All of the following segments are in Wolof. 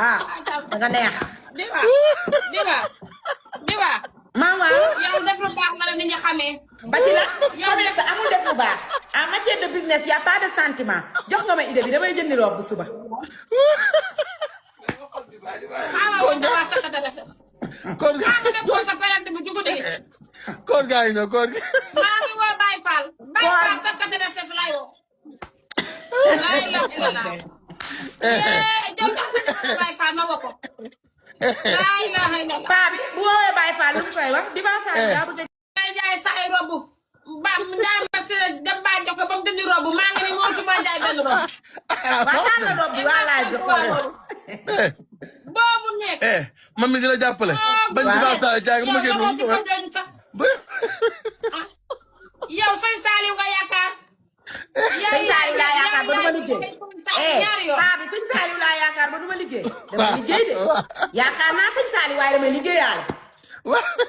ah nga neex. Diba. Maman. yow def lu baax na la nit ñi xamee. ba ci la commerce amul def lu baax en matière de business y a pas de sentiment jox nga ma idée bi damay jëndi robe suba. xaaral dama sa tata sa. Koor maa ngi nekkoon sa pelante bi dugg dégg. koor gaa yi ñëw koor gi. maa ngi woo Baye Fall. Baye Fall sa tata de ses lay woo. laa ilaaha illallaah. jël tax Baye Fall ma woo ko. laa ilaaha illallaah. paa bi bu woowee Baye Fall lu mu koy wax di ba saa daa bëgg may jaay sa ay robu ba njaay ma si dem ba jox ko ba mu dindi robu maa ngi ni moo ci ma jaay benn robu. waxtaan la robe bi waa laay jox ko boobu nekk. man mi dina jàppale. bañ ci baax saa jaay ma génn yow sax yow sëñ Saliou nga yaakaar. sëñ Saliou laa yaakaar ba du ma liggéey. paa bi sëñ Saliou laa yaakaar ba du ma liggéey. dama liggéey de yaakaar naa sëñ Saliou waaye damay liggéeyaale.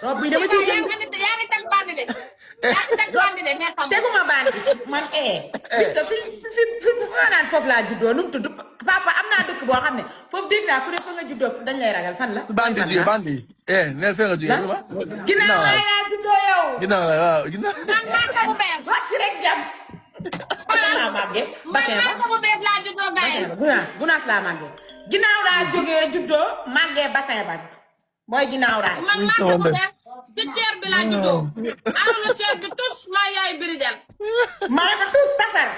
robe bi dama ciy jënd. yaa ngi teg bandi de. yaa ngi teg bandi de mais xam teguma bandi man fi naan foofu laa juddoo nu mu tudd papa am naa dëkk boo xam ne foofu dégg naa ku ne fa nga juddoo dañ lay ragal fan la. bandi ji bandi. neel fee nga jógee ma. ginnaaw waay laa juddoo yow. ginnaaw la waaw ginnaaw. man marché bu bees. wàcc rek jàmm. ginnaaw màggee. man marché bu bees laa juddoo gars yi. gunaas laa màggee. ginnaaw laa jógee juddoo màggee bassin ba mooy ginnaaw raay. man marché bu bees ci ceer bi laa juddoo. am na ceer bi tous maa yaay biri del. maa ngi ko tous tasar.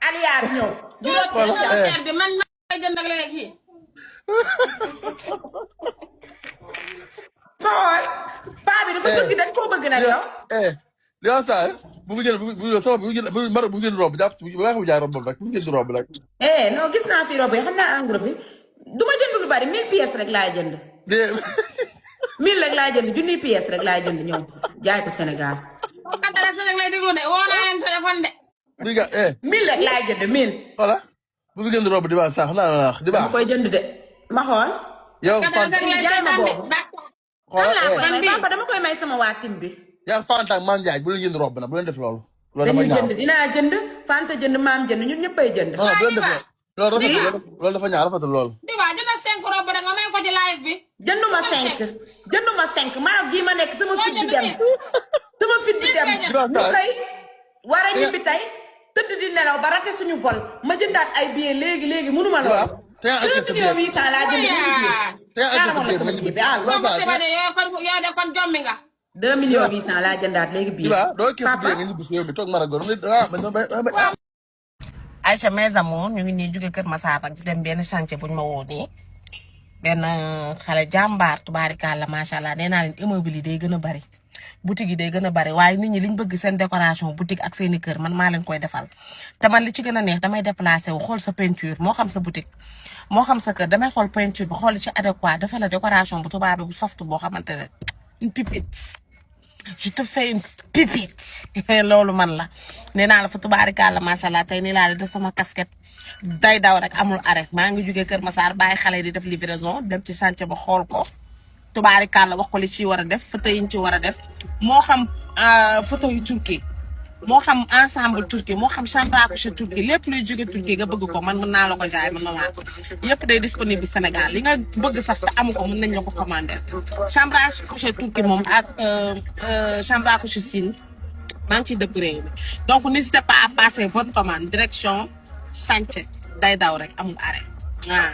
Aliya bi ñëw. juróom ceer bi man maa ngi jënd ak léegi kii. xool paa bi dafa bëgg dañ koo bëgg nag yow. li nga saa bu mu jënd bu mu jënd robe jàpp bu nga xam jaay robe rek bu mu jënd robe rek. non gis naa fi robe yi xam naa engrais bi du ma jënd lu bari 1000 pièces rek laay jënd. 1000 rek laay jënd junniy pièces rek laay jënd ñëw jaay ko Sénégal. kan téléphone rek lay déglu de woo naa leen téléphone de. bi nga 1000 rek laay jënd 1000. voilà bu fi jënd robe di baax sax naa la wax di baax. dama koy jënd de ma xool. yow kan fan téléphone lay jaay ma seetaan de boobu. xoolal kan laa koy may papa dama koy may sama waa tim bi. yaa Fanta ak Mame Ndiaye bu leen jënd robe nag bu leen def loolu. loolu dafa dañuy ñaaw jënd dinaa jënd Fanta jënd maam jënd ñun ñëppay jënd. non bu leen def loolu loolu dafa ñaaw rafetul loolu. di waa jënd 5 robe rek nga may ko ci live bi. jënduma 5 jënduma 5 maa gii ma nekk sama fit bi dem. sama fit bi dem ñu xëy war a ñibbi tey tëdd di nelaw ba rate suñu vol ma jëndaat ay billets léegi mënuma loolu. te yaa encaissé billet 2 millions 800 laa jënd te yaa encaissé billet yow de kon jommi nga. 2 millions 800 laa jëndaat léegi billet. doo encaissé billet nga ñibbi si yow mi toog Maragon Aïcha mes amours ñu ngi nii jóge Kër Massar nag di dem benn chantier buñ ma woo nii benn xale jàmbaar tubaarikàlla macha allah nee naa leen immeuble yi day gën a bari boutique yi day gën a bari waaye nit ñi liñ bëgg seen décoration boutique ak seeni kër man maa leen koy defal te man li ci gën a neex damay déplacé wu xool sa peinture moo xam sa boutique moo xam sa kër damay xool peinture bi xool ci adéquat dafa la décoration bu tubaab bu softu boo xamante ne une pipette je te fais une pipite loolu man la nee naa la fa tubaarikàlla macha allah tey nii laa def sama casquette day daw rek amul arrêt maa ngi jógee Kër Massar bàyyi xale di def livraison dem ci chantier ba xool ko tubaarikàlla wax ko li ci war a def photo yi ñu ci war a def moo xam photo yu Turquie moo xam ensemble Turquie moo xam chambre à coucher Turquie lépp luy jóge Turquie nga bëgg ko man mën naa la ko jaay man ma ko yëpp day disponible Sénégal li nga bëgg sax te amu ko mën nañ la ko commander chambre à coucher Turquie moom ak chambre à coucher Chine maa ngi ciy dëgg réew mi donc n'hésitez pas à passer votre commande direction chantier day daw rek amul arrêt waaw